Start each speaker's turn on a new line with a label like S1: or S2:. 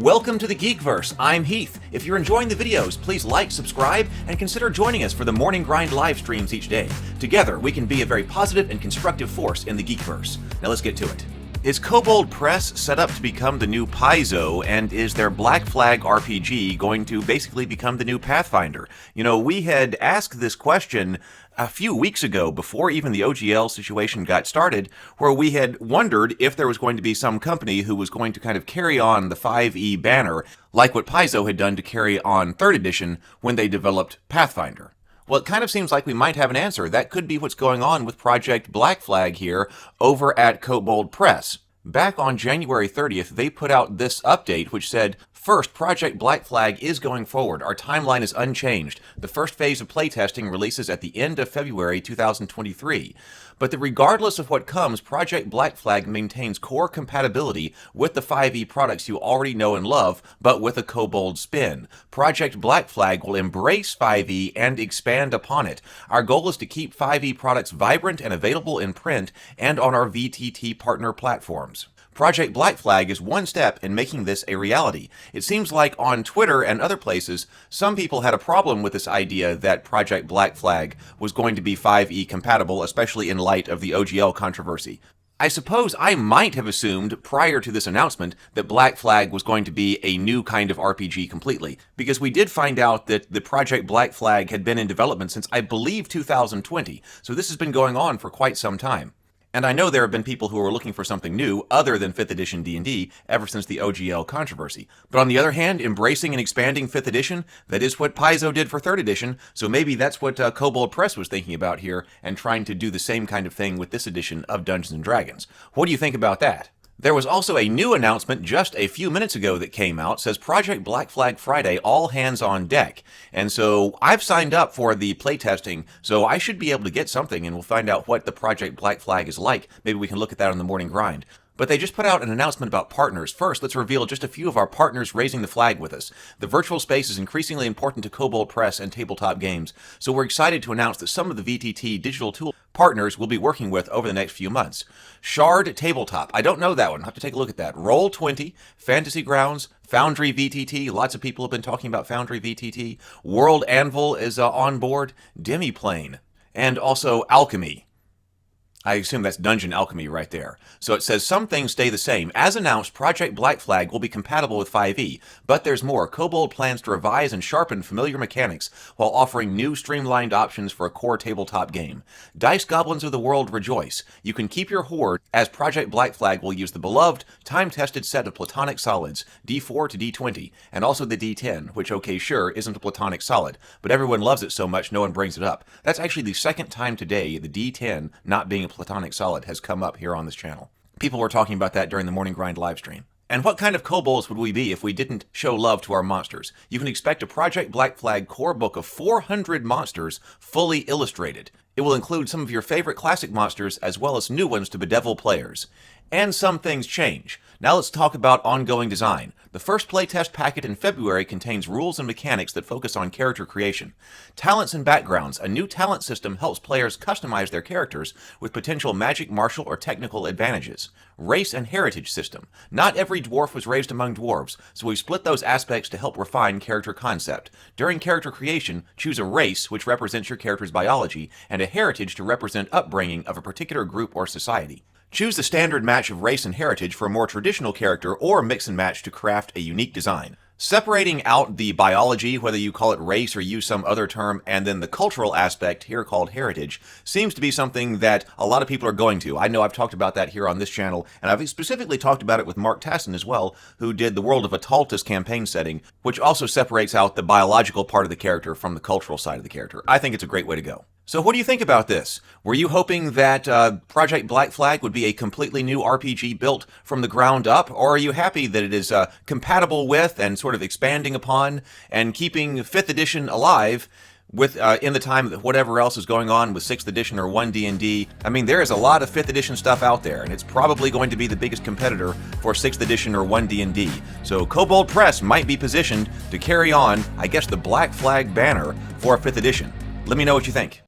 S1: Welcome to the Geekverse. I'm Heath. If you're enjoying the videos, please like, subscribe, and consider joining us for the Morning Grind live streams each day. Together, we can be a very positive and constructive force in the Geekverse. Now let's get to it. Is Kobold Press set up to become the new Paizo, and is their Black Flag RPG going to basically become the new Pathfinder? You know, we had asked this question a few weeks ago, before even the OGL situation got started, where we had wondered if there was going to be some company who was going to kind of carry on the 5e banner, like what Paizo had done to carry on 3rd edition when they developed Pathfinder. Well, it kind of seems like we might have an answer. That could be what's going on with Project Black Flag here over at Kobold Press. Back on January 30th, they put out this update which said, "First, Project Black Flag is going forward. Our timeline is unchanged. The first phase of playtesting releases at the end of February 2023. But regardless of what comes, Project Black Flag maintains core compatibility with the 5e products you already know and love, but with a Kobold spin. Project Black Flag will embrace 5e and expand upon it. Our goal is to keep 5e products vibrant and available in print and on our VTT partner platforms." Project Black Flag is one step in making this a reality. It seems like on Twitter and other places, some people had a problem with this idea that Project Black Flag was going to be 5e compatible, especially in light of the OGL controversy. I suppose I might have assumed prior to this announcement that Black Flag was going to be a new kind of RPG completely, because we did find out that the Project Black Flag had been in development since, I believe, 2020, so this has been going on for quite some time. And I know there have been people who are looking for something new other than 5th edition D&D ever since the OGL controversy. But on the other hand, embracing and expanding 5th edition, that is what Paizo did for 3rd edition, so maybe that's what Kobold Press was thinking about here and trying to do the same kind of thing with this edition of Dungeons & Dragons. What do you think about that? There was also a new announcement just a few minutes ago that came out. It says Project Black Flag Friday, all hands on deck. And so I've signed up for the playtesting, so I should be able to get something, and we'll find out what the Project Black Flag is like. Maybe we can look at that on the Morning Grind. But they just put out an announcement about partners. First, let's reveal just a few of our partners raising the flag with us. The virtual space is increasingly important to Kobold Press and tabletop games, so we're excited to announce that some of the VTT digital tool partners we'll be working with over the next few months. Shard Tabletop. I don't know that one. I'll have to take a look at that. Roll20, Fantasy Grounds, Foundry VTT. Lots of people have been talking about Foundry VTT. World Anvil is on board. Demiplane. And also Alchemy. I assume that's Dungeon Alchemy right there. So it says some things stay the same. As announced, Project Black Flag will be compatible with 5e, but there's more. Kobold plans to revise and sharpen familiar mechanics while offering new streamlined options for a core tabletop game. Dice Goblins of the World rejoice. You can keep your hoard, as Project Black Flag will use the beloved, time-tested set of platonic solids, D4 to D20, and also the D10, which, okay, sure, isn't a platonic solid, but everyone loves it so much no one brings it up. That's actually the second time today the D10 not being a platonic solid has come up here on this channel. People were talking about that during the Morning Grind live stream. And what kind of kobolds would we be if we didn't show love to our monsters? You can expect a Project Black Flag core book of 400 monsters fully illustrated. It will include some of your favorite classic monsters as well as new ones to bedevil players. And some things change. Now let's talk about ongoing design. The first playtest packet in February contains rules and mechanics that focus on character creation. Talents and backgrounds. A new talent system helps players customize their characters with potential magic, martial, or technical advantages. Race and heritage system. Not every dwarf was raised among dwarves, so we've split those aspects to help refine character concept. During character creation, choose a race, which represents your character's biology, and a heritage to represent upbringing of a particular group or society. Choose the standard match of race and heritage for a more traditional character, or mix and match to craft a unique design. Separating out the biology, whether you call it race or use some other term, and then the cultural aspect, here called heritage, seems to be something that a lot of people are going to. I know I've talked about that here on this channel, and I've specifically talked about it with Mark Tassin as well, who did the World of Ataltus campaign setting, which also separates out the biological part of the character from the cultural side of the character. I think it's a great way to go. So what do you think about this? Were you hoping that Project Black Flag would be a completely new RPG built from the ground up, or are you happy that it is compatible with and sort of expanding upon and keeping 5th edition alive with in the time that whatever else is going on with 6th edition or 1D&D? I mean, there is a lot of 5th edition stuff out there, and it's probably going to be the biggest competitor for 6th edition or 1D&D. So Kobold Press might be positioned to carry on, I guess, the Black Flag banner for 5th edition. Let me know what you think.